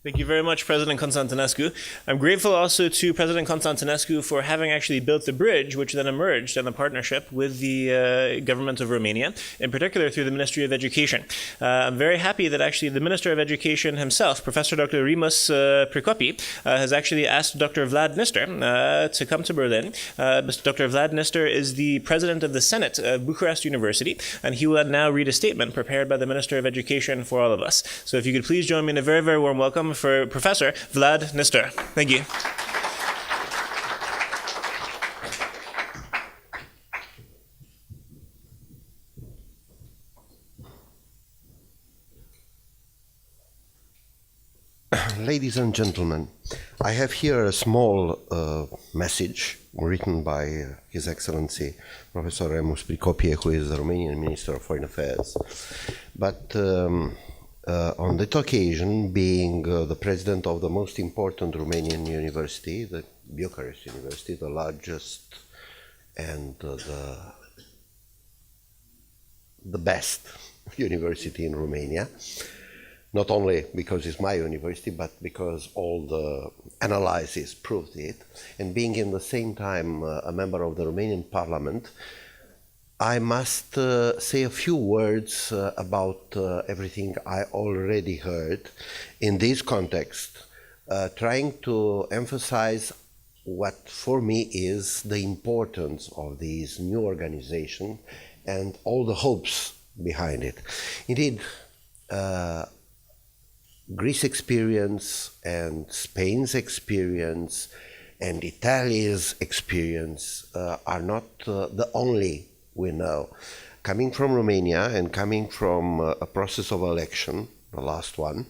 Thank you very much, President Constantinescu. I'm grateful also to President Constantinescu for having actually built the bridge, which then emerged in the partnership with the government of Romania, in particular through the Ministry of Education. I'm very happy that actually the Minister of Education himself, Professor Dr. Remus Pricopi, has actually asked Dr. Vlad Nistor to come to Berlin. Dr. Vlad Nistor is the president of the Senate of Bucharest University, and he will now read a statement prepared by the Minister of Education for all of us. So if you could please join me in a very, very warm welcome for Professor Vlad Nistor. Thank you. Ladies and gentlemen, I have here a small message written by His Excellency Professor Remus Pricopi, who is the Romanian Minister of Foreign Affairs. But on that occasion, being the president of the most important Romanian university, the Bucharest University, the largest and the best university in Romania, not only because it's my university, but because all the analyses proved it, and being in the same time a member of the Romanian Parliament, I must say a few words about everything I already heard in this context, trying to emphasize what for me is the importance of this new organization and all the hopes behind it. Indeed, Greece's experience and Spain's experience and Italy's experience are not the only we know. Coming from Romania and coming from a process of election, the last one,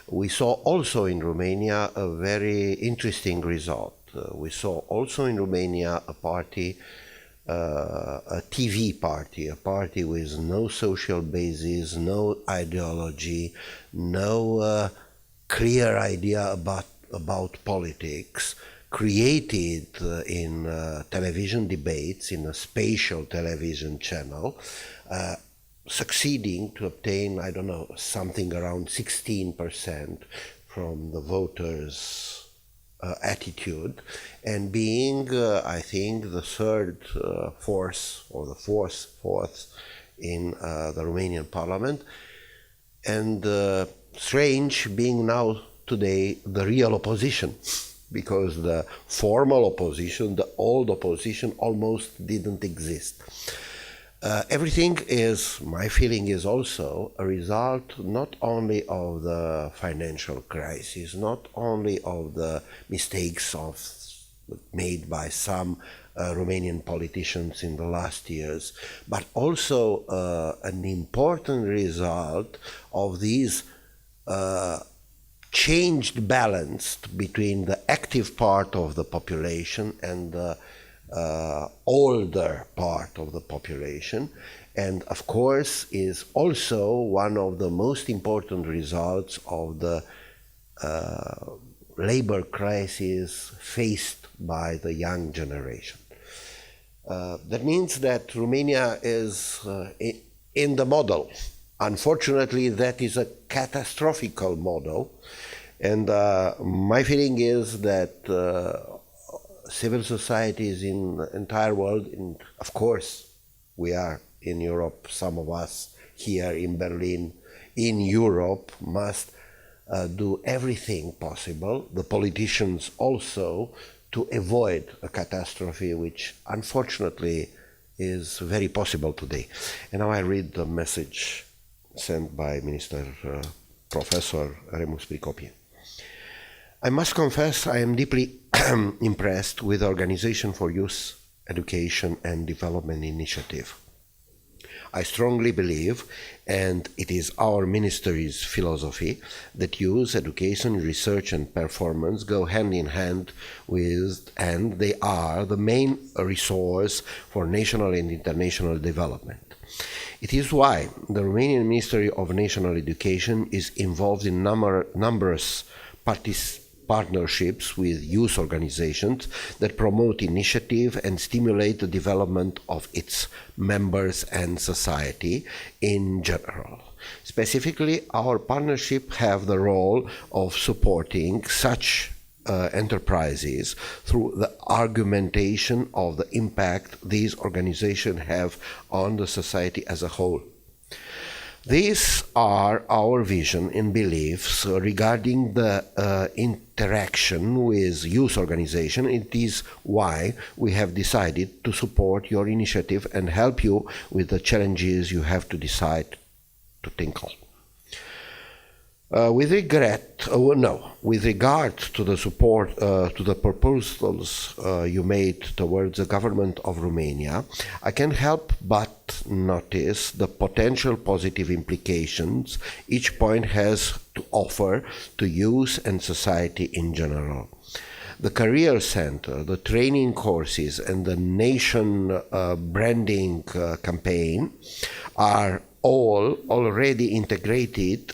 we saw also in Romania a very interesting result. We saw also in Romania a party, a TV party, a party with no social basis, no ideology, no clear idea about politics, created in television debates in a spatial television channel, succeeding to obtain, I don't know, something around 16% from the voters' attitude, and being, I think, the third force or the fourth in the Romanian parliament, and strange being now today the real opposition, because the formal opposition, the old opposition, almost didn't exist. Everything is, my feeling is also a result not only of the financial crisis, not only of the mistakes made by some Romanian politicians in the last years, but also an important result of these changed balance between the active part of the population and the older part of the population, and of course is also one of the most important results of the labor crisis faced by the young generation. That means that Romania is in the model. Unfortunately, that is a catastrophical model, and my feeling is that civil societies in the entire world, and of course we are in Europe, some of us here in Berlin, in Europe, must do everything possible, the politicians also, to avoid a catastrophe which unfortunately is very possible today. And now I read the message sent by Professor Remus Pricopi. I must confess I am deeply impressed with the Organization for Youth Education and Development Initiative. I strongly believe, and it is our ministry's philosophy, that youth, education, research and performance go hand in hand with, and they are the main resource for national and international development. It is why the Romanian Ministry of National Education is involved in numerous partnerships with youth organizations that promote initiative and stimulate the development of its members and society in general. Specifically, our partnership have the role of supporting such enterprises through the argumentation of the impact these organizations have on the society as a whole. These are our vision and beliefs regarding the interaction with youth organization. It is why we have decided to support your initiative and help you with the challenges you have to decide to tackle. With regard to the support to the proposals you made towards the government of Romania, I can't help but notice the potential positive implications each point has to offer to youth and society in general. The Career Center, the training courses, and the nation branding campaign are all already integrated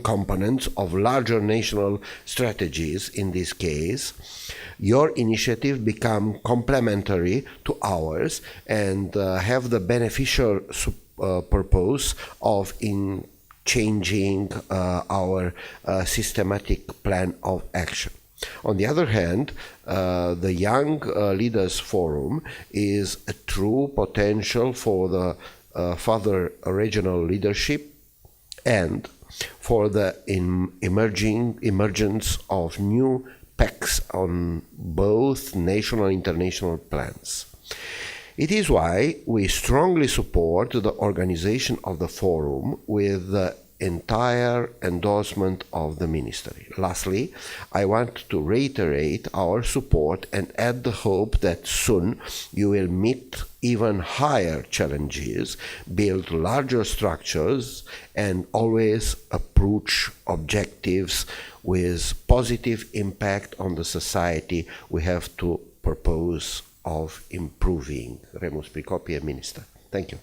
components of larger national strategies. In this case, your initiative become complementary to ours and have the beneficial purpose of changing our systematic plan of action. On the other hand, the Young Leaders Forum is a true potential for the further regional leadership and for the emergence of new pacts on both national and international plans. It is why we strongly support the organization of the forum with the entire endorsement of the Ministry. Lastly, I want to reiterate our support and add the hope that soon you will meet even higher challenges, build larger structures, and always approach objectives with positive impact on the society we have to purpose of improving. Remus Pricopie, Minister. Thank you.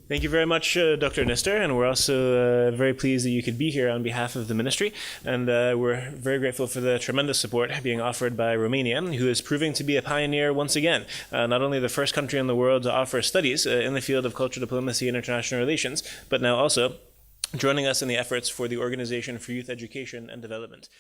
Thank you very much, Dr. Nistor, and we're also very pleased that you could be here on behalf of the ministry, and we're very grateful for the tremendous support being offered by Romania, who is proving to be a pioneer once again, not only the first country in the world to offer studies in the field of cultural diplomacy and international relations, but now also joining us in the efforts for the Organization for Youth Education and Development.